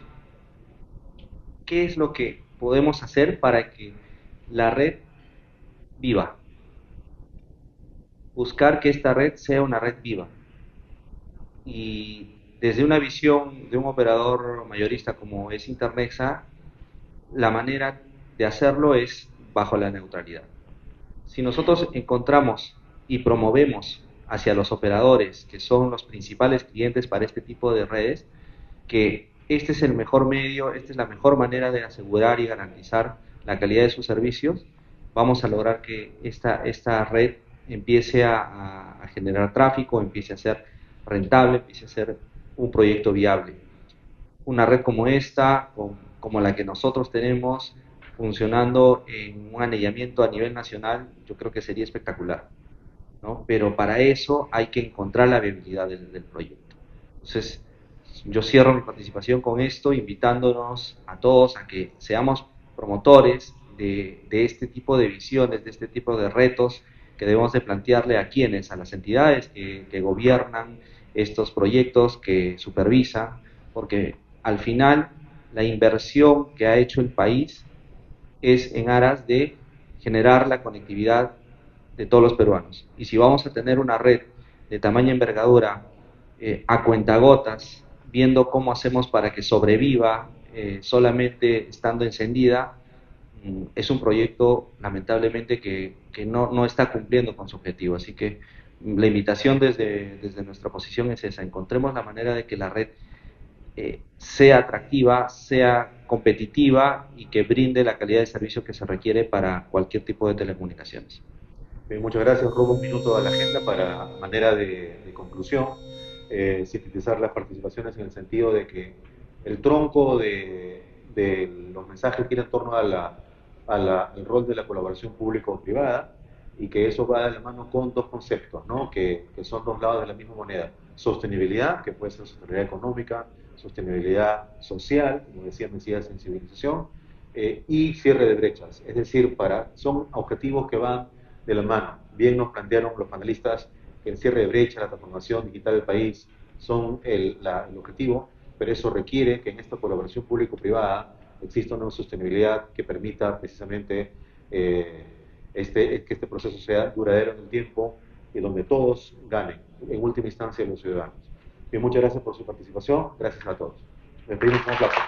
qué es lo que podemos hacer para que la red viva. Buscar que esta red sea una red viva. Y desde una visión de un operador mayorista como es Internexa, la manera de hacerlo es bajo la neutralidad. Si nosotros encontramos y promovemos hacia los operadores, que son los principales clientes para este tipo de redes, que este es el mejor medio, esta es la mejor manera de asegurar y garantizar la calidad de sus servicios, vamos a lograr que esta red empiece a generar tráfico, empiece a ser rentable, empiece a ser un proyecto viable. Una red como esta, como la que nosotros tenemos, funcionando en un anillamiento a nivel nacional, yo creo que sería espectacular, ¿no? Pero para eso hay que encontrar la viabilidad del proyecto. Entonces, yo cierro mi participación con esto, invitándonos a todos a que seamos promotores de este tipo de visiones, de este tipo de retos que debemos de plantearle a quienes, a las entidades que gobiernan estos proyectos, que supervisan, porque al final la inversión que ha hecho el país es en aras de generar la conectividad de todos los peruanos. Y si vamos a tener una red de tamaña envergadura a cuentagotas, viendo cómo hacemos para que sobreviva solamente estando encendida, es un proyecto lamentablemente que no está cumpliendo con su objetivo. Así que la invitación desde nuestra posición es esa: encontremos la manera de que la red sea atractiva, sea competitiva y que brinde la calidad de servicio que se requiere para cualquier tipo de telecomunicaciones. Bien, muchas gracias. Robo un minuto a la agenda para manera de conclusión, sintetizar las participaciones en el sentido de que el tronco de los mensajes gira en torno al rol de la colaboración público-privada y que eso va de la mano con dos conceptos, ¿no? Que son dos lados de la misma moneda. Sostenibilidad, que puede ser sostenibilidad económica, sostenibilidad social, como decía Mesías, sensibilización, y cierre de brechas. Es decir, son objetivos que van de la mano. Bien nos plantearon los panelistas que el cierre de brecha, la transformación digital del país son el objetivo, pero eso requiere que en esta colaboración público-privada exista una sostenibilidad que permita precisamente que este proceso sea duradero en el tiempo y donde todos ganen, en última instancia los ciudadanos. Bien, muchas gracias por su participación, gracias a todos. Les pedimos un aplauso.